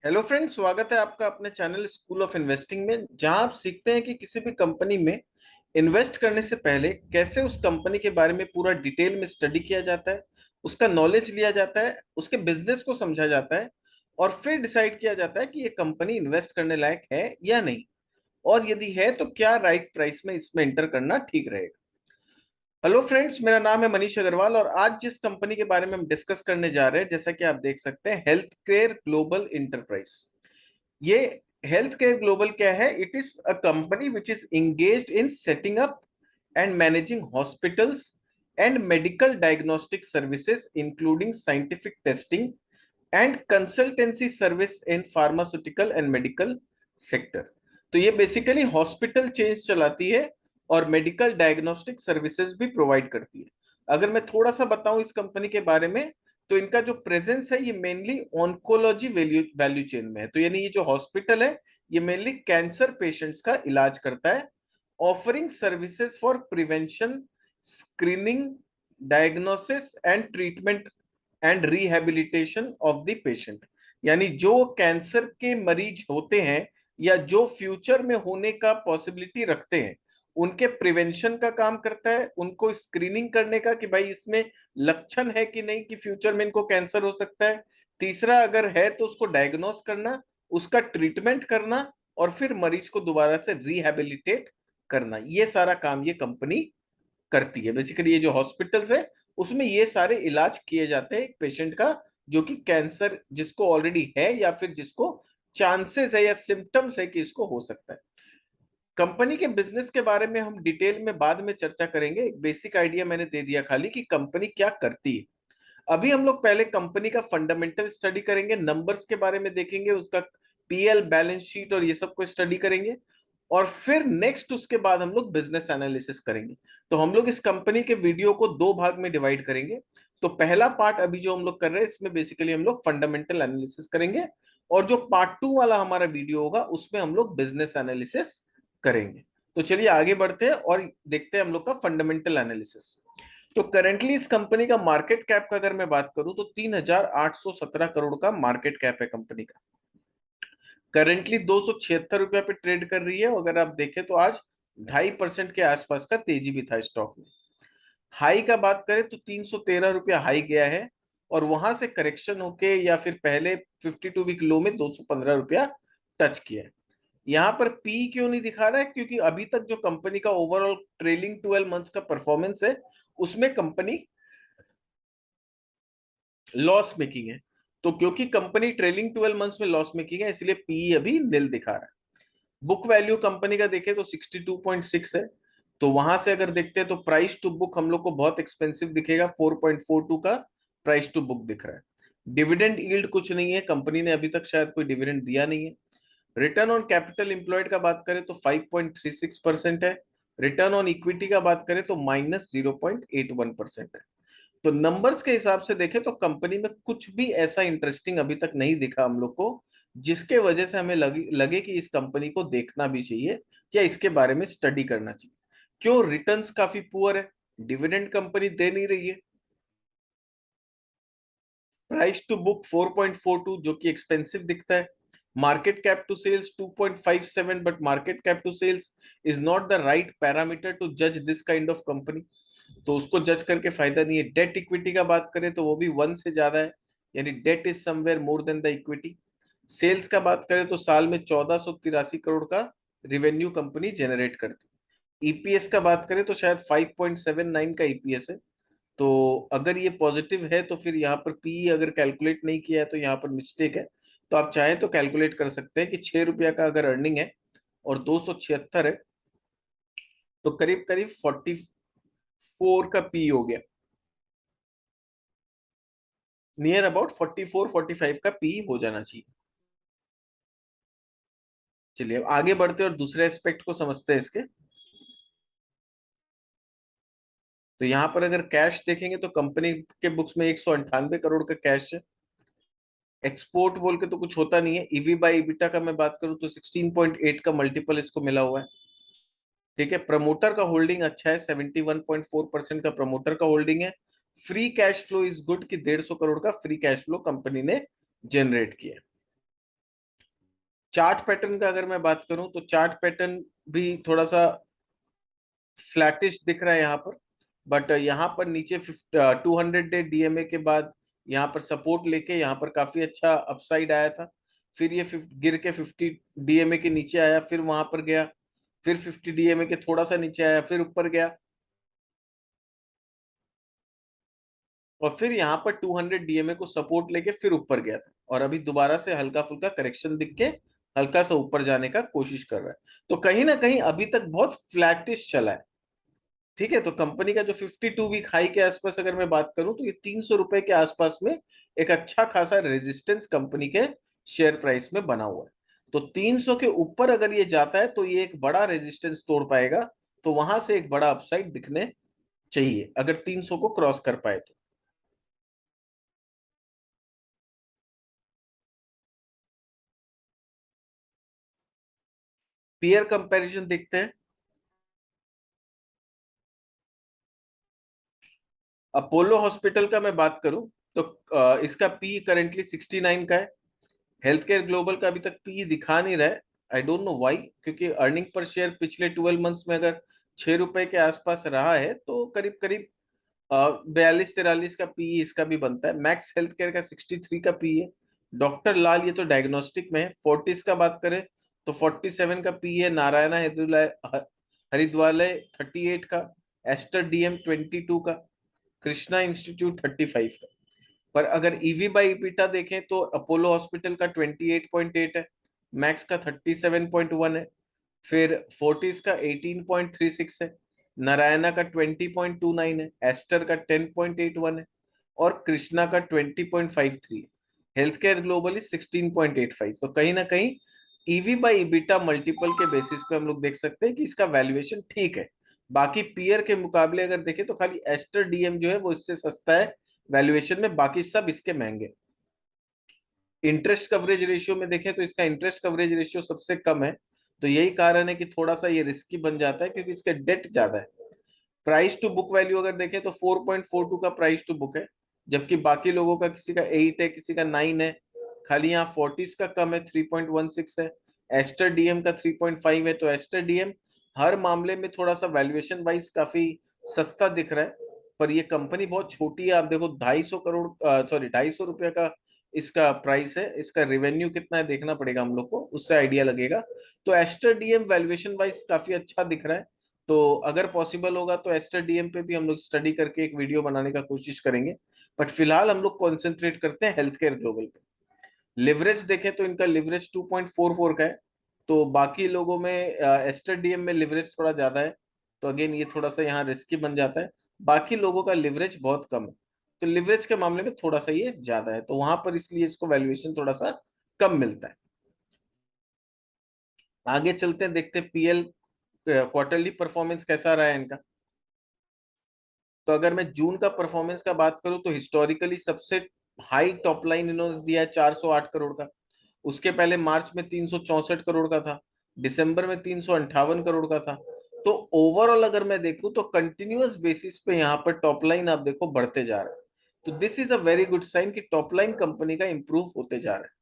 Hello friends, स्वागत है आपका अपने चैनल स्कूल ऑफ इन्वेस्टिंग में, जहां आप सीखते हैं कि किसी भी कंपनी में इन्वेस्ट करने से पहले कैसे उस कंपनी के बारे में पूरा डिटेल में स्टडी किया जाता है, उसका नॉलेज लिया जाता है, उसके बिजनेस को समझा जाता है और फिर डिसाइड किया जाता है कि ये कंपनी इन्वेस्ट करने लायक है या नहीं, और यदि है तो क्या राइट प्राइस में इसमें एंटर करना ठीक रहेगा। हेलो फ्रेंड्स, मेरा नाम है मनीष अग्रवाल और आज जिस कंपनी के बारे में हम डिस्कस करने जा रहे हैं, जैसा कि आप देख सकते हैं, हेल्थ केयर ग्लोबल इंटरप्राइज। ये हेल्थ केयर ग्लोबल क्या है? It is a company which is engaged in setting up and managing hospitals and medical diagnostic services including scientific testing and consultancy service in pharmaceutical and medical sector. तो ये basically hospital chains चलाती है और medical diagnostic services भी provide करती है। अगर मैं थोड़ा सा बताऊं इस कंपनी के बारे में, तो इनका जो प्रेजेंस है ये mainly oncology value value chain में है। तो यानी ये जो हॉस्पिटल है ये मेनली कैंसर पेशेंट्स का इलाज करता है, offering services for prevention, screening, diagnosis and treatment and rehabilitation of the patient. यानी जो कैंसर के मरीज होते हैं या जो फ्यूचर में होने का पॉसिबिलिटी रखते हैं, उनके प्रिवेंशन का काम करता है, उनको स्क्रीनिंग करने का कि भाई इसमें लक्षण है कि नहीं कि फ्यूचर में इनको कैंसर हो सकता है। तीसरा, अगर है तो उसको डायग्नोस करना, उसका ट्रीटमेंट करना और फिर मरीज को दोबारा से रिहेबिलिटेट करना। ये सारा काम ये कंपनी करती है। बेसिकली ये जो हॉस्पिटल्स है उसमें ये सारे इलाज किए जाते हैं एक पेशेंट का जो कि कैंसर जिसको ऑलरेडी है या फिर जिसको चांसेस है या सिम्टम्स है कि इसको हो सकता है। कंपनी के बिजनेस के बारे में हम डिटेल में बाद में चर्चा करेंगे। एक बेसिक आइडिया मैंने दे दिया खाली कि कंपनी क्या करती है। अभी हम लोग पहले कंपनी का फंडामेंटल स्टडी करेंगे, नंबर्स के बारे में देखेंगे, उसका पीएल बैलेंस शीट और ये सब को स्टडी करेंगे, और फिर नेक्स्ट उसके बाद हम लोग बिजनेस एनालिसिस करेंगे। तो हम लोग इस कंपनी के वीडियो को दो भाग में डिवाइड करेंगे। तो पहला पार्ट अभी जो हम लोग कर रहे हैं इसमें बेसिकली हम लोग फंडामेंटल एनालिसिस करेंगे, और जो पार्ट टू वाला हमारा वीडियो होगा उसमें हम लोग बिजनेस एनालिसिस करेंगे। तो चलिए आगे बढ़ते हैं और देखते हैं हम लोग का फंडामेंटल एनालिसिस। तो करेंटली इस कंपनी का मार्केट कैप का अगर मैं बात करूं तो 3,817 करोड़ का मार्केट कैप है कंपनी का। करेंटली 276 रुपया पे ट्रेड कर रही है। अगर आप देखें तो आज 2.5% के आसपास का तेजी भी था स्टॉक में। हाई का बात करें तो 313 रुपया हाई गया है, और वहां से करेक्शन होके या फिर पहले 52 वीक लो में 215 रुपया टच किया है। यहाँ पर पी क्यों नहीं दिखा रहा है? क्योंकि अभी तक जो कंपनी का ओवरऑल ट्रेलिंग 12 मंथ्स का परफॉर्मेंस है उसमें कंपनी लॉस मेकिंग है। तो क्योंकि कंपनी ट्रेलिंग 12 मंथ्स में लॉस मेकिंग है इसलिए पीई अभी नील दिखा रहा है। बुक वैल्यू कंपनी का देखें तो 62.6 है। तो वहां से अगर देखते हैं तो प्राइस टू बुक हम लोग को बहुत एक्सपेंसिव दिखेगा, 4.42 का प्राइस टू बुक दिख रहा है। डिविडेंड यील्ड कुछ नहीं है, कंपनी ने अभी तक शायद कोई डिविडेंड दिया नहीं है। रिटर्न ऑन कैपिटल एम्प्लॉयड का बात करें तो 5.36% है। रिटर्न ऑन इक्विटी का बात करें तो -0.81% है। तो नंबर्स के हिसाब से देखें तो कंपनी में कुछ भी ऐसा इंटरेस्टिंग अभी तक नहीं दिखा हम लोग को, जिसके वजह से हमें लगे कि इस कंपनी को देखना भी चाहिए या इसके बारे में स्टडी करना चाहिए। क्यों? रिटर्न्स काफी पुअर है, डिविडेंड कंपनी दे नहीं रही है, प्राइस टू बुक 4.42 जो कि एक्सपेंसिव दिखता है, market cap to sales 2.57, but market cap to sales is not the right parameter to जज दिस काइंड ऑफ कंपनी। तो उसको जज करके फायदा नहीं है। डेट इक्विटी का बात करें तो वो भी 1 से ज्यादा है, यानी debt is somewhere more than the equity. Sales का बात करें तो साल में 1483 करोड़ का रिवेन्यू कंपनी जनरेट करती है। ईपीएस का बात करें तो शायद 5.79 का ईपीएस है। तो अगर ये पॉजिटिव है तो फिर यहाँ पर पी अगर कैलकुलेट नहीं किया है तो यहाँ पर मिस्टेक है। तो आप चाहे तो कैलकुलेट कर सकते हैं कि 6 रुपया का अगर अर्निंग है और 276 है तो करीब करीब 44 का पी हो गया, नियर अबाउट 44-45 का पी हो जाना चाहिए। चलिए अब आगे बढ़ते हैं और दूसरे एस्पेक्ट को समझते हैं इसके। तो यहाँ पर अगर कैश देखेंगे तो कंपनी के बुक्स में 198 करोड़ का कैश है। एक्सपोर्ट बोल के तो कुछ होता नहीं है। ईवी बाई इबिटा का मैं बात करूं तो 16.8 का मल्टीपल इसको मिला हुआ है। ठीक है, प्रमोटर का होल्डिंग अच्छा है, 71.4% का प्रमोटर का होल्डिंग है। Free cash flow is good कि 150 करोड़ का फ्री कैश फ्लो कंपनी ने जनरेट किया। चार्ट पैटर्न का अगर मैं बात करूं तो चार्ट पैटर्न भी थोड़ा सा फ्लैटिश दिख रहा है यहाँ पर। बट यहाँ पर नीचे 200 डे डीएमए के बाद यहाँ पर सपोर्ट लेके यहाँ पर काफी अच्छा अपसाइड आया था। फिर ये गिर के 50 डीएमए के नीचे आया, फिर वहां पर गया, फिर 50 डीएमए के थोड़ा सा नीचे आया, फिर ऊपर गया, और फिर यहाँ पर 200 डीएमए को सपोर्ट लेके फिर ऊपर गया था, और अभी दोबारा से हल्का फुल्का करेक्शन दिख के हल्का सा ऊपर जाने का कोशिश कर रहा है। तो कहीं ना कहीं अभी तक बहुत फ्लैटिश चला है। ठीक है, तो कंपनी का जो 52 वीक हाई के आसपास अगर मैं बात करूं तो ये 300 रुपए के आसपास में एक अच्छा खासा रेजिस्टेंस कंपनी के शेयर प्राइस में बना हुआ है। तो 300 के ऊपर अगर ये जाता है तो ये एक बड़ा रेजिस्टेंस तोड़ पाएगा, तो वहां से एक बड़ा अपसाइड दिखने चाहिए अगर 300 को क्रॉस कर पाए तो। पीयर कंपैरिजन देखते हैं। अपोलो हॉस्पिटल का मैं बात करूं तो इसका पी करेंटली 69 का है। हेल्थ केयर ग्लोबल का अभी तक पी दिखा नहीं रहा है। आई डोंट नो व्हाई, क्योंकि अर्निंग पर शेयर पिछले 12 मंथ्स में अगर 6 रुपए के आसपास रहा है तो करीब करीब 42-43 का पी इसका भी बनता है। मैक्स हेल्थ केयर का 63 का पी है। डॉक्टर लाल ये तो डायग्नोस्टिक में है। फोर्टिस का बात करें तो 47 का पी है। नारायणा हरिद्वालय 38 का, एस्टर डीएम 22 का, कृष्णा इंस्टीट्यूट 35 का। पर अगर ईवी बाई इपिटा देखें तो अपोलो हॉस्पिटल का 28.8 है, मैक्स का 37.1 है, फिर फोर्टिस का 18.36 है, नारायणा का 20.29 है, एस्टर का 10.81 है, और कृष्णा का 20.53 है। Health care global is 16.85। तो कहीं ना कहीं ईवी बाई इबिटा मल्टीपल के बेसिस पे हम लोग देख सकते हैं कि इसका वैल्यूएशन ठीक है। बाकी पीयर के मुकाबले अगर देखें तो खाली एस्टर डीएम जो है वो इससे सस्ता है वैल्यूएशन में, बाकी सब इसके महंगे। इंटरेस्ट कवरेज रेशियो में देखें तो इसका इंटरेस्ट कवरेज रेशियो सबसे कम है। तो यही कारण है कि थोड़ा सा ये रिस्की बन जाता है, क्योंकि इसका डेट ज्यादा है। प्राइस टू बुक वैल्यू अगर देखें तो 4.42 का प्राइस टू बुक है, जबकि बाकी लोगों का किसी का 8 है, किसी का 9 है। खाली यहाँ फोर्टिस का कम है, 3.16 है। एस्टर डीएम का 3.5 है। तो एस्टर डीएम हर मामले में थोड़ा सा वैल्यूएशन वाइज काफी सस्ता दिख रहा है। पर ये कंपनी बहुत छोटी है। आप देखो 250 करोड़, सॉरी 250 रुपये का इसका प्राइस है। इसका रेवेन्यू कितना है देखना पड़ेगा हम लोग को, उससे आइडिया लगेगा। तो एस्टर डीएम वैल्यूएशन वाइज काफी अच्छा दिख रहा है। तो अगर पॉसिबल होगा तो एस्टर डीएम पे भी हम लोग स्टडी करके एक वीडियो बनाने का कोशिश करेंगे। बट फिलहाल हम लोग कॉन्सेंट्रेट करते हैं हेल्थ केयर ग्लोबल पे। लिवरेज देखें तो इनका लिवरेज 2.44 का है। तो बाकी लोगों में एस्टर डीएम में लिवरेज थोड़ा ज्यादा है। तो अगेन ये थोड़ा सा यहाँ रिस्की बन जाता है। बाकी लोगों का लिवरेज बहुत कम है। तो लिवरेज के मामले में थोड़ा सा ये ज्यादा है, तो वहां पर इसलिए इसको वैल्यूएशन थोड़ा सा कम मिलता है। आगे चलते हैं, देखते हैं पीएल क्वार्टरली परफॉर्मेंस कैसा रहा है इनका। तो अगर मैं जून का परफॉर्मेंस का बात करूं तो हिस्टोरिकली सबसे हाई टॉप लाइन इन्होंने दिया है 408 करोड़ का। उसके पहले मार्च में 364 करोड़ का था। दिसंबर में 358 करोड़ का था। तो ओवरऑल अगर मैं देखूं तो कंटिन्यूअस बेसिस पे यहाँ पर टॉप लाइन आप देखो बढ़ते जा रहा है। तो this is a very good sign कि टॉप लाइन कंपनी का इंप्रूव होते जा रहा है।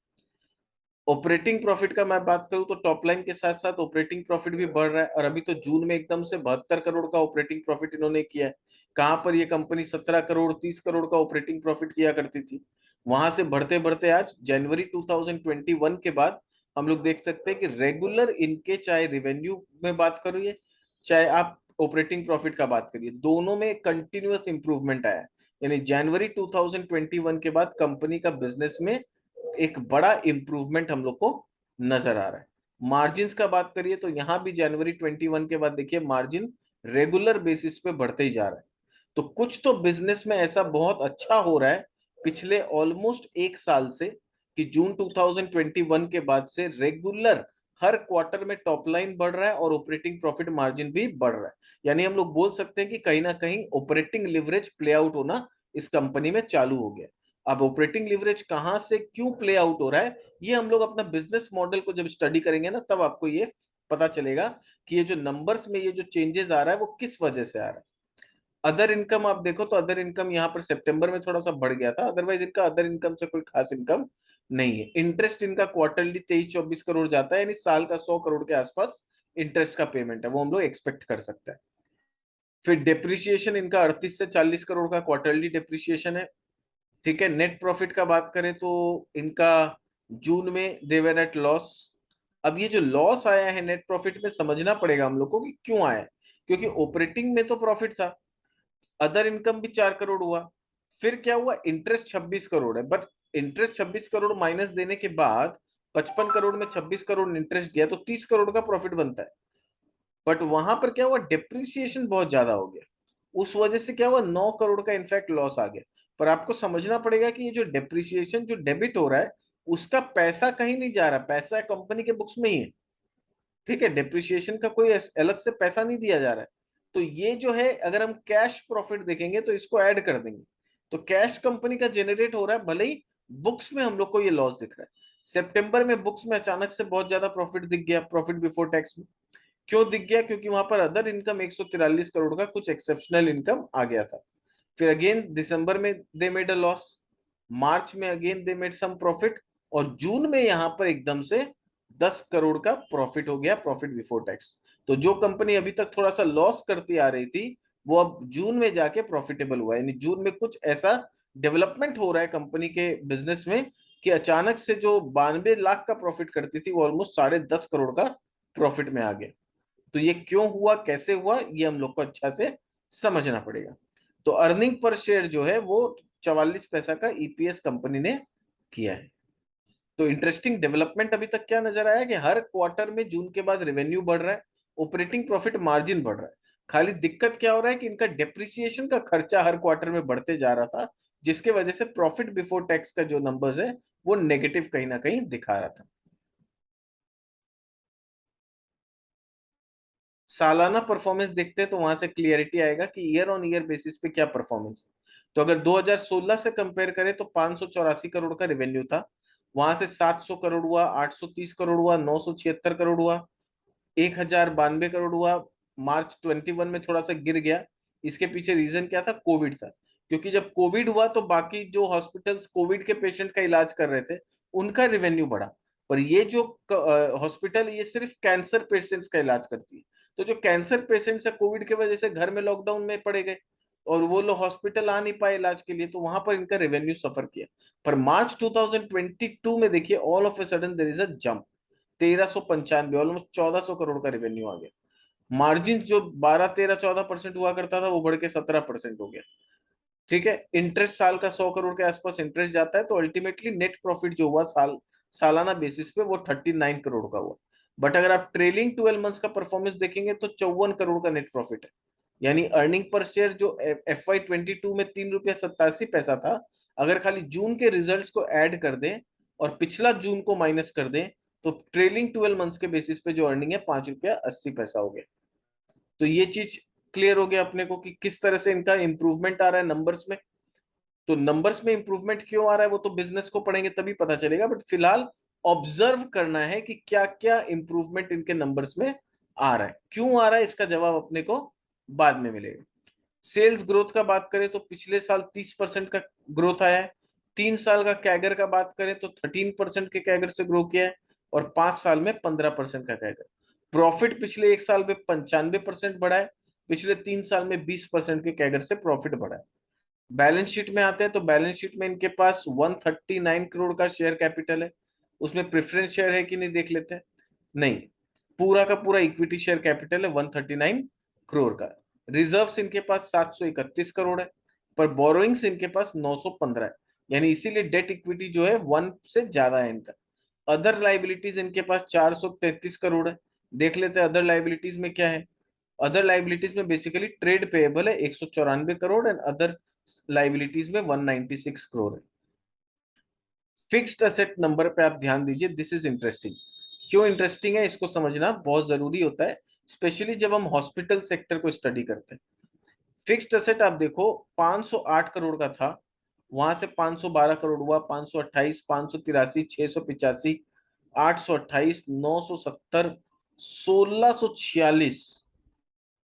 ऑपरेटिंग प्रॉफिट का मैं बात करूं तो टॉप लाइन के साथ साथ ऑपरेटिंग प्रॉफिट भी बढ़ रहा है, और अभी तो जून में एकदम से 72 करोड़ का ऑपरेटिंग प्रॉफिट इन्होंने किया है। कहां पर ये कंपनी 17 करोड़ 30 करोड़ का ऑपरेटिंग प्रॉफिट किया करती थी। वहां से बढ़ते बढ़ते आज जनवरी 2021 के बाद हम लोग देख सकते हैं कि रेगुलर इनके, चाहे रेवेन्यू में बात करिए चाहे आप ऑपरेटिंग प्रॉफिट का बात करिए, दोनों में कंटिन्यूअस इंप्रूवमेंट आया है। यानी जनवरी 2021 के बाद कंपनी का बिजनेस में एक बड़ा इंप्रूवमेंट हम लोग को नजर आ रहा है। मार्जिन्स का बात करिए तो यहां भी जनवरी 21 के बाद देखिए मार्जिन रेगुलर बेसिस पे बढ़ते ही जा रहा है। तो कुछ तो बिजनेस में ऐसा बहुत अच्छा हो रहा है पिछले ऑलमोस्ट एक साल से, कि जून 2021 के बाद से रेगुलर हर क्वार्टर में टॉप लाइन बढ़ रहा है और ऑपरेटिंग प्रॉफिट मार्जिन भी बढ़ रहा है। यानी हम लोग बोल सकते हैं कि कहीं ना कहीं ऑपरेटिंग लिवरेज प्ले आउट होना इस कंपनी में चालू हो गया। अब ऑपरेटिंग लिवरेज कहां से क्यों प्ले आउट हो रहा है, ये हम लोग अपना बिजनेस मॉडल को जब स्टडी करेंगे ना तब आपको ये पता चलेगा कि ये जो नंबर्स में ये जो चेंजेस आ रहा है वो किस वजह से आ रहा है। अदर इनकम आप देखो तो अदर इनकम यहाँ पर सितंबर में थोड़ा सा बढ़ गया था, अदरवाइज इनका अदर इनकम से कोई खास इनकम नहीं है। इंटरेस्ट इनका क्वार्टरली 23-24 करोड़ जाता है, यानी साल का 100 करोड़ के आसपास इंटरेस्ट का पेमेंट है, वो हम लोग एक्सपेक्ट कर सकते हैं। फिर डेप्रिसिएशन इनका 38 से 40 करोड़ का क्वार्टरली डेप्रिसिएशन है। ठीक है, नेट प्रॉफिट का बात करें तो इनका जून में देवर एट लॉस। अब ये जो लॉस आया है नेट प्रॉफिट में, समझना पड़ेगा हम लोग को कि क्यों आया है। क्योंकि ऑपरेटिंग में तो प्रॉफिट था, अदर इनकम भी 4 करोड़ हुआ, फिर क्या हुआ, इंटरेस्ट 26 करोड़ है, बट इंटरेस्ट 26 करोड़ माइनस देने के बाद 55 करोड़ में 26 करोड़ इंटरेस्ट गया तो 30 करोड़ का प्रॉफिट बनता है। बट वहां पर क्या हुआ, डिप्रिसिएशन बहुत ज्यादा हो गया, उस वजह से क्या हुआ, 9 करोड़ का इनफैक्ट लॉस आ गया। पर आपको समझना पड़ेगा कि ये जो डिप्रिसिएशन जो डेबिट हो रहा है, उसका पैसा कहीं नहीं जा रहा, पैसा कंपनी के बुक्स में ही है। ठीक है, डिप्रिसिएशन का कोई अलग से पैसा नहीं दिया जा रहा है। तो ये जो है, अगर हम कैश प्रॉफिट देखेंगे तो इसको ऐड कर देंगे, तो कैश कंपनी का जनरेट हो रहा है, भले ही बुक्स में हम लोग को ये लॉस दिख रहा है। सितंबर में बुक्स में अचानक से बहुत ज्यादा प्रॉफिट दिख गया, प्रॉफिट बिफोर टैक्स में। क्यों दिख गया, क्योंकि वहां पर अदर इनकम 143 करोड़ का कुछ एक्सेप्शनल इनकम आ गया था। फिर अगेन दिसंबर में they made a loss, March में again they made some profit, और जून में यहां पर एकदम से 10 करोड़ का प्रॉफिट हो गया, प्रॉफिट बिफोर टैक्स। तो जो कंपनी अभी तक थोड़ा सा लॉस करती आ रही थी, वो अब जून में जाके प्रॉफिटेबल हुआ है। यानी जून में कुछ ऐसा डेवलपमेंट हो रहा है कंपनी के बिजनेस में कि अचानक से जो 92 लाख का प्रॉफिट करती थी वो ऑलमोस्ट 10.5 करोड़ का प्रॉफिट में आ गया। तो ये क्यों हुआ, कैसे हुआ, ये हम लोग को अच्छा से समझना पड़ेगा। तो अर्निंग पर शेयर जो है वो 44 पैसा का ईपीएस कंपनी ने किया है। तो इंटरेस्टिंग डेवलपमेंट अभी तक क्या नजर आया कि हर क्वार्टर में जून के बाद रेवेन्यू बढ़ रहा है, ऑपरेटिंग प्रॉफिट मार्जिन बढ़ रहा है। खाली दिक्कत क्या हो रहा है कि इनका डेप्रिसिएशन का खर्चा हर क्वार्टर में बढ़ते जा रहा था, जिसके वजह से प्रॉफिट बिफोर टैक्स का जो नंबर्स है वो नेगेटिव कहीं ना कहीं दिखा रहा था। सालाना परफॉर्मेंस देखते हैं तो वहां से क्लियरिटी आएगा कि ईयर ऑन ईयर बेसिस पे क्या परफॉर्मेंस है। तो अगर 2016 से कंपेयर करें तो 584 करोड़ का रेवेन्यू था, वहां से 700 करोड़ हुआ, 830 करोड़ हुआ, 976 करोड़ हुआ, 1092 करोड़ हुआ। मार्च 21 में थोड़ा सा गिर गया। इसके पीछे रीजन क्या था, कोविड था। क्योंकि जब कोविड हुआ तो बाकी जो हॉस्पिटल्स कोविड के पेशेंट का इलाज कर रहे थे, उनका रेवेन्यू बढ़ा। पर ये जो हॉस्पिटल, ये सिर्फ कैंसर पेशेंट्स का इलाज करती है। तो जो कैंसर पेशेंट्स है, कोविड की वजह से घर में लॉकडाउन में पड़े गए और वो लोग हॉस्पिटल आ नहीं पाए इलाज के लिए, तो वहां पर इनका रेवेन्यू सफर किया। पर मार्च 2022 में देखिए, all of a sudden there is a jump, 1395, almost 1400 crore का रेवेन्यू आ गया। मार्जिन जो 12 13 14% हुआ करता था वो बढ़ के 17% हो गया। ठीक है, इंटरेस्ट साल का 100 करोड़ के आसपास इंटरेस्ट जाता है, तो अल्टीमेटली नेट प्रॉफिट जो हुआ सालाना बेसिस पे वो 39 करोड़ का हुआ। बट अगर आप ट्रेलिंग 12 मंथ्स का परफॉर्मेंस देखेंगे तो 54 करोड़ का नेट प्रॉफिट है। यानी अर्निंग पर शेयर जो FY22 में 3 रुपया 87 पैसा था, अगर खाली जून के रिजल्ट्स को ऐड कर दें और पिछला जून को माइनस कर दें, तो ट्रेलिंग 12 मंथ्स के बेसिस पे जो अर्निंग है 5 रुपया 80 पैसा हो गया। तो ये चीज क्लियर हो गया अपने को कि किस तरह से इनका इंप्रूवमेंट आ रहा है नंबर्स में। तो नंबर्स में इंप्रूवमेंट क्यों आ रहा है वो तो बिजनेस को पढ़ेंगे तभी पता चलेगा, बट फिलहाल ऑब्जर्व करना है कि क्या क्या इंप्रूवमेंट इनके नंबर्स में आ रहा है, क्यों आ रहा है, इसका जवाब अपने को बाद में मिलेगा। सेल्स ग्रोथ का बात करें तो पिछले साल 30% का ग्रोथ आया है। 3 साल का कैगर का बात करें तो 13% के कैगर से ग्रो किया है, और 5 साल में 15% का कैगर। प्रॉफिट पिछले 1 साल में 95% बढ़ा है, पिछले 3 साल में 20% के कैगर से प्रॉफिट बढ़ा है। बैलेंस शीट में आते हैं तो बैलेंस शीट में इनके पास 139 करोड़ का शेयर कैपिटल है। उसमें प्रेफरेंस शेयर है कि नहीं देख लेते हैं। नहीं, पूरा का पूरा इक्विटी शेयर कैपिटल है 139 करोड़ का। रिजर्व्स इनके पास 731 करोड़ है, पर बोरोइंग्स इनके पास 915 है। यानी इसीलिए डेट इक्विटी जो है 1 से ज्यादा है इनका। अदर लाइबिलिटीज इनके पास 433 करोड़ है। देख लेते हैं अदर लाइबिलिटीज में क्या है। अदर लाइबिलिटीज में बेसिकली ट्रेड पेएबल है 194 करोड़, एंड अदर लाइबिलिटीज में 196 करोड़ है। फिक्स्ड असेट नंबर पे आप ध्यान दीजिए, दिस इज इंटरेस्टिंग। क्यों इंटरेस्टिंग है इसको समझना बहुत जरूरी होता है, स्पेशली जब हम हॉस्पिटल सेक्टर को स्टडी करते हैं। फिक्स्ड असेट आप देखो, 508 करोड़ का था, वहां से 512 करोड़ हुआ, 528, 583, 685, 828, 970, 1646,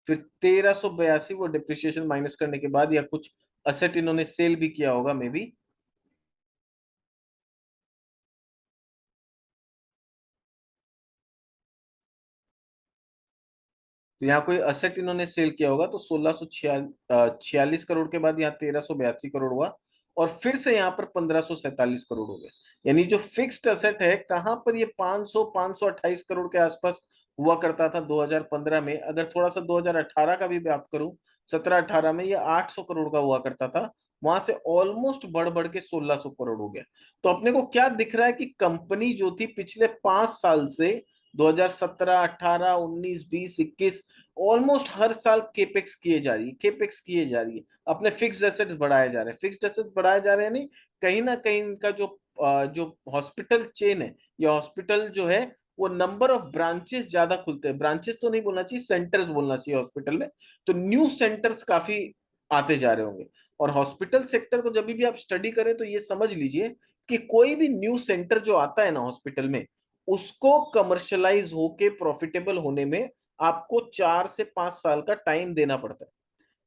फिर 1382, वो डिप्रिसिएशन माइनस करने के बाद, या कुछ असेट इन्होंने सेल भी किया होगा मे बी। तो यहाँ कोई असेट इन्होंने सेल किया होगा, तो 1646 करोड़ के बाद यहाँ 1382 करोड़ हुआ, और फिर से यहाँ पर 1547 करोड़ हो गए। यानी जो फिक्स्ड असेट है, कहाँ पर ये 528 करोड़ के आसपास हुआ करता था 2015 में। अगर थोड़ा सा 2018 का भी बात करूं, 17-18 में ये 800 करोड़ का हुआ करता था, वहां से ऑलमोस्ट बढ़ बढ़ के 1600 करोड़ हो गया। तो अपने को क्या दिख रहा है कि कंपनी जो थी पिछले 5 साल से, 2017, 18, 19, 20, 21, ऑलमोस्ट हर साल केपेक्स किए जा रही है, केपेक्स किए जा रही है, अपने फिक्स्ड एसेट्स बढ़ाए जा रहे हैं, फिक्स्ड एसेट्स बढ़ाए जा रहे हैं। नहीं, कहीं ना कहीं इनका जो हॉस्पिटल चेन है, या हॉस्पिटल जो है, वो नंबर ऑफ ब्रांचेस ज्यादा खुलते हैं, ब्रांचेस तो नहीं बोलना चाहिए, सेंटर्स बोलना चाहिए हॉस्पिटल में। तो न्यू सेंटर्स काफी आते जा रहे होंगे। और हॉस्पिटल सेक्टर को जब भी आप स्टडी करें तो ये समझ लीजिए कि कोई भी न्यू सेंटर जो आता है ना हॉस्पिटल में, उसको कमर्शलाइज होके प्रॉफिटेबल होने में आपको 4 से 5 साल का टाइम देना पड़ता है।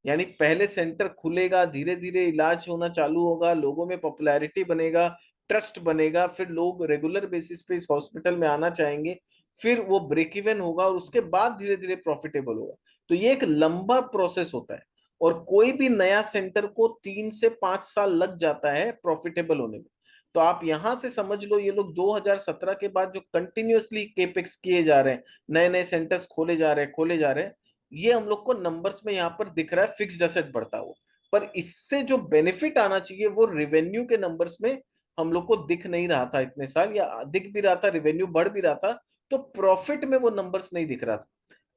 यानी पहले सेंटर खुलेगा, धीरे धीरे इलाज होना चालू होगा, लोगों में पॉपुलैरिटी बनेगा, ट्रस्ट बनेगा, फिर लोग रेगुलर बेसिस पे इस हॉस्पिटल में आना चाहेंगे, फिर वो ब्रेक इवन होगा, और उसके बाद धीरे धीरे प्रॉफिटेबल होगा। तो ये एक लंबा प्रोसेस होता है, और कोई भी नया सेंटर को 3 से 5 साल लग जाता है प्रॉफिटेबल होने में। तो आप यहां से समझ लो, ये लोग 2017 के बाद जो कंटिन्यूअसली केपेक्स किए जा रहे हैं, नए नए सेंटर्स खोले जा रहे हैं, खोले जा रहे हैं, ये हम लोग को नंबर्स में यहाँ पर दिख रहा है फिक्स्ड एसेट बढ़ता हुआ। पर इससे जो बेनिफिट आना चाहिए वो रेवेन्यू के नंबर्स में हम लोग को दिख नहीं रहा था इतने साल, या दिख भी रहा था, रेवेन्यू बढ़ भी रहा था, तो प्रॉफिट में वो नंबर्स नहीं दिख रहा था।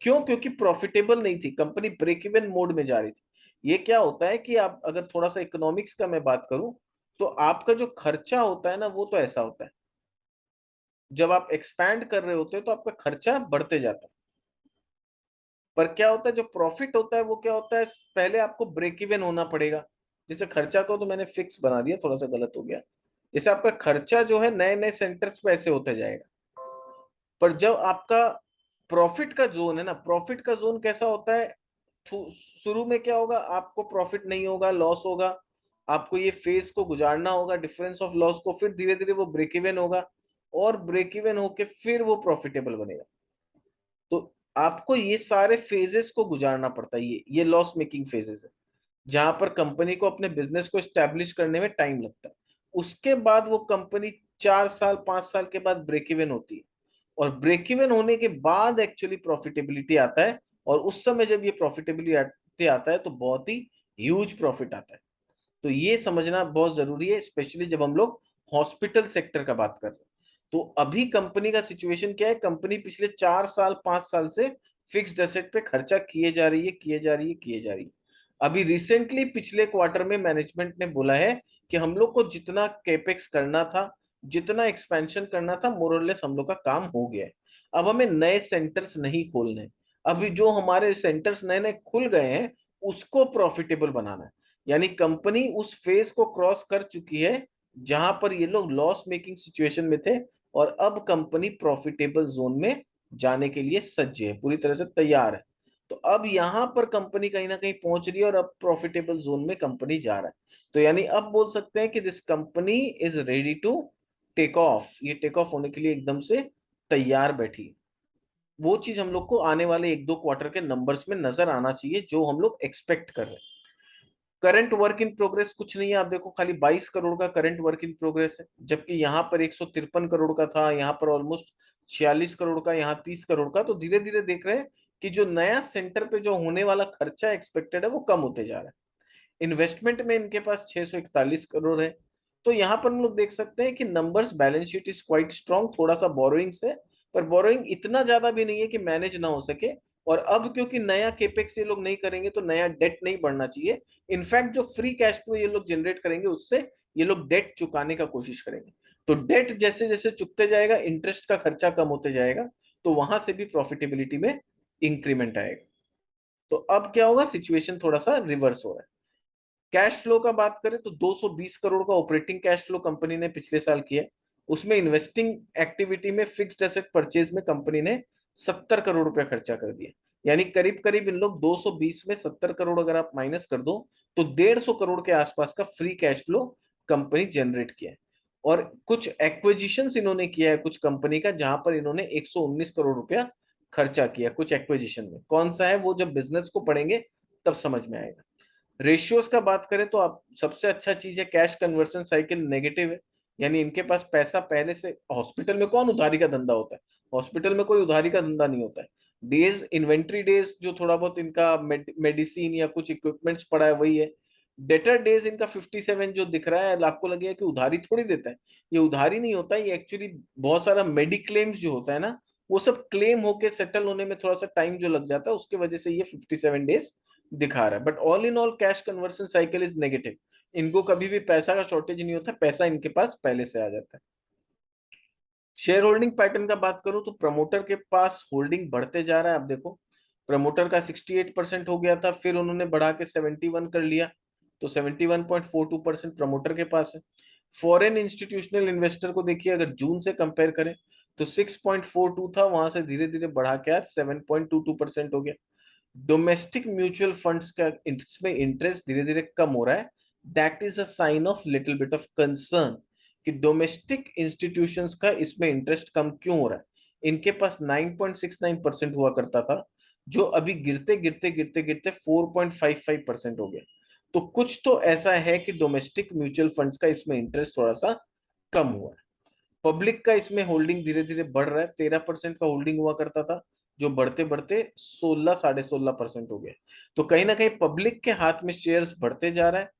क्यों? क्योंकि प्रॉफिटेबल नहीं थी कंपनी, ब्रेक इवन मोड में जा रही थी। ये क्या होता है कि आप अगर थोड़ा सा इकोनॉमिक्स का मैं बात करूं, तो आपका जो खर्चा होता है ना, वो तो ऐसा होता है, जब आप एक्सपैंड कर रहे होते हो तो आपका खर्चा बढ़ते जाता है। पर क्या होता है, जो प्रॉफिट होता है वो क्या होता है, पहले आपको ब्रेक इवन होना पड़ेगा। जैसे खर्चा को तो मैंने फिक्स बना दिया, थोड़ा सा गलत हो गया। जैसे आपका खर्चा जो है नए नए सेंटर्स पे ऐसे होते जाएगा, पर जब आपका प्रॉफिट का जोन है ना, प्रॉफिट का जोन कैसा होता है, शुरू में क्या होगा, आपको प्रॉफिट नहीं होगा, लॉस होगा, आपको ये फेज को गुजारना होगा, डिफरेंस ऑफ लॉस को, फिर धीरे धीरे वो ब्रेक इवन होगा, और ब्रेक इवन होके फिर वो प्रॉफिटेबल बनेगा। तो आपको ये सारे फेजेस को गुजारना पड़ता है, ये लॉस मेकिंग फेजेस है, जहां पर कंपनी को अपने बिजनेस को स्टैब्लिश करने में टाइम लगता है। उसके बाद वो कंपनी 4 साल 5 साल के बाद ब्रेक इवन होती है, और ब्रेक इवन होने के बाद एक्चुअली प्रॉफिटेबिलिटी आता है। और उस समय जब ये प्रॉफिटेबिलिटी आता है तो बहुत ही ह्यूज प्रॉफिट आता है। तो ये समझना बहुत जरूरी है, स्पेशली जब हम लोग हॉस्पिटल सेक्टर का बात कर रहे हैं। तो अभी कंपनी का सिचुएशन क्या है, कंपनी पिछले 4 साल 5 साल से फिक्स्ड एसेट पे खर्चा किए जा रही है, किए जा रही है, किए जा रही है। अभी रिसेंटली पिछले क्वार्टर में मैनेजमेंट ने बोला है कि हम लोग को जितना केपेक्स करना था, जितना एक्सपेंशन करना था, मोरलेस हम लोग का काम हो गया है। अब हमें नए सेंटर्स नहीं खोलने हैं। अभी जो हमारे सेंटर्स नए नए खुल गए हैं, उसको प्रॉफिटेबल बनाना है। यानी कंपनी उस फेज को क्रॉस कर चुकी है जहां पर ये लोग लॉस मेकिंग सिचुएशन में थे, और अब कंपनी प्रॉफिटेबल जोन में जाने के लिए सज्ज है, पूरी तरह से तैयार है। तो अब यहां पर कंपनी कहीं ना कहीं पहुंच रही है, और अब प्रॉफिटेबल जोन में कंपनी जा रहा है। तो यानी अब बोल सकते हैं कि this company is ready to take off, ये टेक ऑफ होने के लिए एकदम से तैयार बैठी है। वो चीज हम लोग को आने वाले 1-2 क्वार्टर के नंबर्स में नजर आना चाहिए, जो हम लोग एक्सपेक्ट कर रहे हैं। करंट वर्क इन प्रोग्रेस कुछ नहीं है, आप देखो खाली 22 करोड़ का करंट वर्क इन प्रोग्रेस है, जबकि यहाँ पर 153 करोड़ का था, यहाँ पर ऑलमोस्ट 46 करोड़ का, यहाँ 30 करोड़ का। तो धीरे धीरे देख रहे हैं कि जो नया सेंटर पे जो होने वाला खर्चा एक्सपेक्टेड है वो कम होते जा रहा है। इन्वेस्टमेंट में इनके पास 641 करोड़ है। तो यहाँ पर हम लोग देख सकते हैं कि numbers, balance sheet is quite strong, थोड़ा सा बोरोइंग्स है, पर बोरोइंग इतना ज्यादा भी नहीं है कि मैनेज ना हो सके। और अब क्योंकि नया केपेक्स ये लोग नहीं करेंगे तो नया डेट नहीं बढ़ना चाहिए। इनफैक्ट जो फ्री कैश फ्लो ये लोग जनरेट करेंगे, उससे ये लोग डेट चुकाने का कोशिश करेंगे। तो डेट जैसे जैसे चुकते जाएगा, इंटरेस्ट का खर्चा कम होते जाएगा, तो वहां से भी प्रॉफिटेबिलिटी में इंक्रीमेंट आएगा। तो अब क्या होगा, सिचुएशन थोड़ा सा रिवर्स हो रहा है। कैश फ्लो का बात करें तो 220 करोड़ का ऑपरेटिंग कैश फ्लो कंपनी ने पिछले साल किया। उसमें इन्वेस्टिंग एक्टिविटी में फिक्स्ड एसेट परचेज में कंपनी ने 70 करोड़ रुपया खर्चा कर दिया। यानी करीब करीब इन लोग 220 में 70 करोड़ अगर आप माइनस कर दो, तो 150 करोड़ के आसपास का free cash flow company generate किया है। और कुछ एक्विजिशंस इन्होंने किया है कुछ कंपनी का, जहां पर इन्होंने 119 करोड़ रुपया खर्चा किया कुछ एक्विजिशन में, कौन सा है वो जब बिजनेस को पढ़ेंगे तब समझ में आएगा। रेशियोज का बात करें तो आप सबसे अच्छा चीज है कैश कन्वर्शन साइकिल नेगेटिव है, यानी इनके पास पैसा पहले से, हॉस्पिटल में कौन उधारी का धंधा होता है, हॉस्पिटल में कोई उधारी का धंधा नहीं होता है। डेज इन्वेंट्री डेज जो थोड़ा बहुत इनका मेडिसिन या कुछ इक्विपमेंट्स पड़ा है वही है। डेटर डेज इनका 57 जो दिख रहा है, आपको लगेगा कि उधारी थोड़ी देता है, ये उधारी नहीं होता है, ये एक्चुअली बहुत सारा मेडिक्लेम्स जो होता है ना, वो सब क्लेम होके सेटल होने में थोड़ा सा टाइम जो लग जाता है, उसके वजह से ये 57 डेज दिखा रहा है। But all in all cash conversion cycle is negative, इनको कभी भी पैसा का शॉर्टेज नहीं होता, पैसा इनके पास पहले से आ जाता है। शेयर होल्डिंग पैटर्न का बात करूं तो प्रमोटर के पास होल्डिंग बढ़ते जा रहा है। आप देखो प्रमोटर का 68% हो गया था, फिर उन्होंने बढ़ा के 71 कर लिया, तो 71.42% प्रमोटर के पास है। फॉरेन इंस्टीट्यूशनल इन्वेस्टर को देखिए, अगर जून से कंपेयर करें तो 6.42 था, वहां से धीरे धीरे बढ़ा के आज 7.22% हो गया। डोमेस्टिक म्यूचुअल फंड्स का इसमें इंटरेस्ट धीरे धीरे कम हो रहा है, that is a sign of little bit of concern कि डोमेस्टिक इंस्टीट्यूशंस का इसमें इंटरेस्ट कम क्यों हो रहा है। इनके पास 9.69% हुआ करता था, जो अभी गिरते गिरते गिरते गिरते 4.55% हो गया। तो कुछ तो ऐसा है कि डोमेस्टिक म्यूचुअल फंड्स का इसमें इंटरेस्ट थोड़ा सा कम हुआ है। पब्लिक का इसमें होल्डिंग धीरे धीरे बढ़ रहा है, 13% का होल्डिंग हुआ करता था, जो बढ़ते बढ़ते 16 साढ़े 16% हो गया। तो कहीं ना कहीं पब्लिक के हाथ में शेयर्स बढ़ते जा रहा है,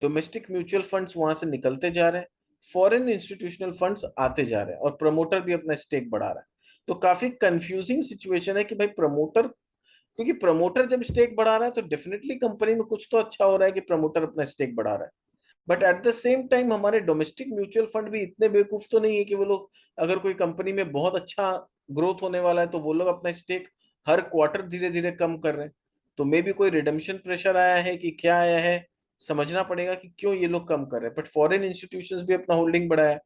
डोमेस्टिक म्यूचुअल फंड्स वहां से निकलते जा रहे हैं, फॉरेन इंस्टीट्यूशनल फंड्स आते जा रहे हैं, और प्रमोटर भी अपना स्टेक बढ़ा रहा है। तो काफी कंफ्यूजिंग सिचुएशन है कि भाई प्रमोटर, क्योंकि प्रमोटर जब स्टेक बढ़ा रहा है तो डेफिनेटली कंपनी में कुछ तो अच्छा हो रहा है कि प्रमोटर अपना स्टेक बढ़ा रहा है। But at the same time हमारे डोमेस्टिक म्यूचुअल फंड भी इतने बेवकूफ तो नहीं है कि वो लोग, अगर कोई कंपनी में बहुत अच्छा ग्रोथ होने वाला है तो वो लोग अपना स्टेक हर क्वार्टर धीरे धीरे कम कर रहे हैं। तो मे भी कोई रिडम्पशन प्रेशर आया है कि क्या आया है, समझना पड़ेगा कि क्यों ये लोग कम कर रहे हैं। बट फॉरेन इंस्टीट्यूशंस भी अपना होल्डिंग बढ़ाया है,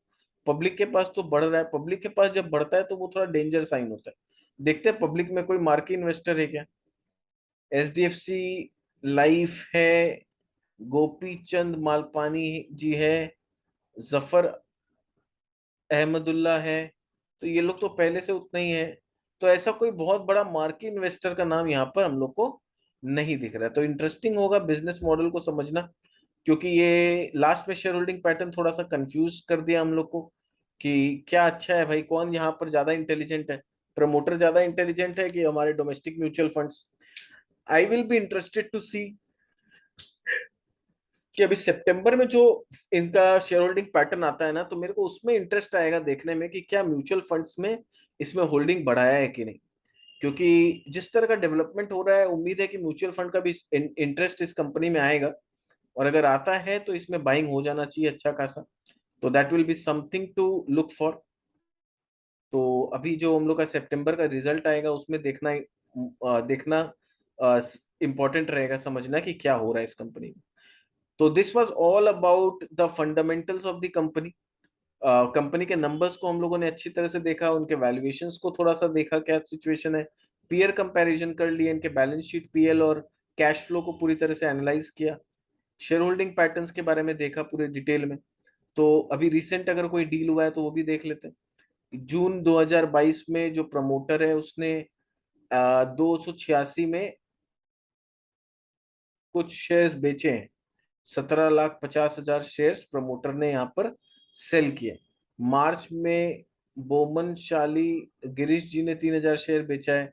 पब्लिक के पास तो बढ़ रहा है। पब्लिक के पास जब बढ़ता है तो वो थोड़ा डेंजर साइन होता है। देखते हैं पब्लिक में कोई मार्की इन्वेस्टर है क्या। एचडीएफसी लाइफ है, गोपी चंद मालपानी जी है, जफर अहमदुल्ला है, तो ये लोग तो पहले से उतना ही है। तो ऐसा कोई बहुत बड़ा मार्की इन्वेस्टर का नाम यहाँ पर हम लोग को नहीं दिख रहा है। तो इंटरेस्टिंग होगा बिजनेस मॉडल को समझना, क्योंकि ये लास्ट में शेयर होल्डिंग पैटर्न थोड़ा सा कंफ्यूज कर दिया हम लोग को कि क्या अच्छा है भाई, कौन यहाँ पर ज्यादा इंटेलिजेंट है, प्रमोटर ज्यादा इंटेलिजेंट है कि हमारे domestic mutual funds. I will be interested to see कि अभी सितंबर में जो इनका शेयर होल्डिंग पैटर्न आता है ना, तो मेरे को उसमें इंटरेस्ट आएगा देखने में कि क्या म्यूचुअल फंड्स में इसमें होल्डिंग बढ़ाया है कि नहीं। क्योंकि जिस तरह का डेवलपमेंट हो रहा है, उम्मीद है कि म्यूचुअल फंड का भी इंटरेस्ट इस कंपनी में आएगा, और अगर आता है तो इसमें बाइंग हो जाना चाहिए अच्छा खासा। तो that will be something to look for. तो अभी जो हम लोग का सितंबर का रिजल्ट आएगा उसमें देखना इम्पोर्टेंट रहेगा, समझना कि क्या हो रहा है इस कंपनी में। तो this was all about the fundamentals of the company. Company के नंबर्स को हम लोगों ने अच्छी तरह से देखा, उनके वैल्यूएशंस को थोड़ा सा देखा क्या सिचुएशन है, पीयर कंपैरिजन कर लिए, इनके बैलेंस शीट पीएल और कैश फ्लो को पूरी तरह से एनालाइज किया, शेयर होल्डिंग पैटर्न्स के बारे में देखा पूरे डिटेल में। तो अभी रिसेंट अगर कोई डील हुआ है तो वो भी देख लेते हैं। जून 2022 में जो प्रमोटर है उसने 286 में कुछ शेयर्स बेचे हैं, 17,50,000 शेयर्स प्रमोटर ने यहाँ पर सेल किए। मार्च में बोमन शाली गिरीश जी ने 3,000 शेयर बेचा है,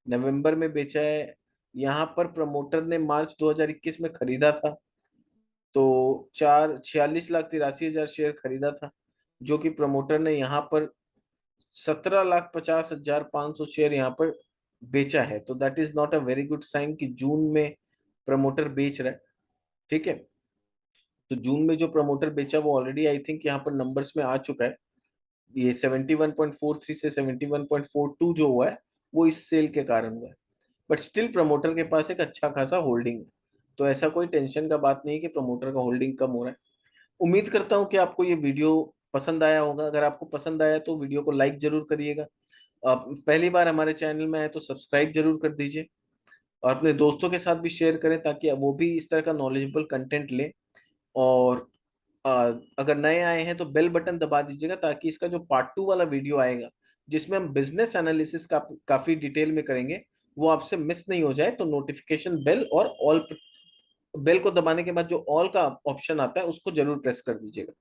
नवंबर में बेचा है। यहाँ पर प्रमोटर ने मार्च 2021 में खरीदा था, तो 46,83,000 शेयर खरीदा था, जो कि प्रमोटर ने यहाँ पर 17,50,500 शेयर यहाँ पर बेचा है। तो that is not a very good sign कि जून में प्रमोटर बेच रहा है। ठीक है, तो जून में जो प्रमोटर बेचा वो ऑलरेडी आई थिंक यहाँ पर नंबर्स में आ चुका है। ये 71.43 से 71.42 जो हुआ है वो इस सेल के कारण हुआ है। बट स्टिल प्रमोटर के पास एक अच्छा खासा होल्डिंग है, तो ऐसा कोई टेंशन का बात नहीं है कि प्रमोटर का होल्डिंग कम हो रहा है। उम्मीद करता हूँ कि आपको ये वीडियो पसंद आया होगा। अगर आपको पसंद आया तो वीडियो को लाइक जरूर करिएगा। आप पहली बार हमारे चैनल में आए तो सब्सक्राइब जरूर कर दीजिए, और अपने दोस्तों के साथ भी शेयर करें ताकि वो भी इस तरह का नॉलेजेबल कंटेंट लें। और अगर नए आए हैं तो बेल बटन दबा दीजिएगा ताकि इसका जो पार्ट 2 वाला वीडियो आएगा जिसमें हम बिजनेस एनालिसिस का काफी डिटेल में करेंगे, वो आपसे मिस नहीं हो जाए तो नोटिफिकेशन बेल और ऑल बेल को दबाने के बाद जो ऑल का ऑप्शन आता है उसको जरूर प्रेस कर दीजिएगा।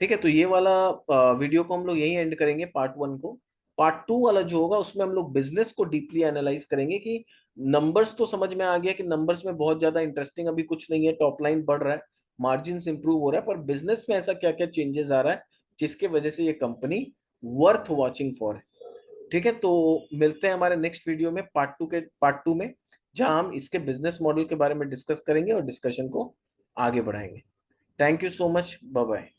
ठीक है, तो ये वाला वीडियो को हम लोग यही एंड करेंगे, पार्ट 1 को। पार्ट 2 वाला जो होगा उसमें हम लोग बिजनेस को डीपली एनालाइज करेंगे कि नंबर्स तो समझ में आ गया कि नंबर्स में बहुत ज्यादा इंटरेस्टिंग अभी कुछ नहीं है, टॉप लाइन बढ़ रहा है, मार्जिन इंप्रूव हो रहा है, पर बिजनेस में ऐसा क्या क्या चेंजेस आ रहा है जिसके वजह से ये कंपनी वर्थ वॉचिंग फॉर है। ठीक है, तो मिलते हैं हमारे नेक्स्ट वीडियो में पार्ट 2 में, जहां हम इसके बिजनेस मॉडल के बारे में डिस्कस करेंगे और डिस्कशन को आगे बढ़ाएंगे। Thank you so much, bye bye.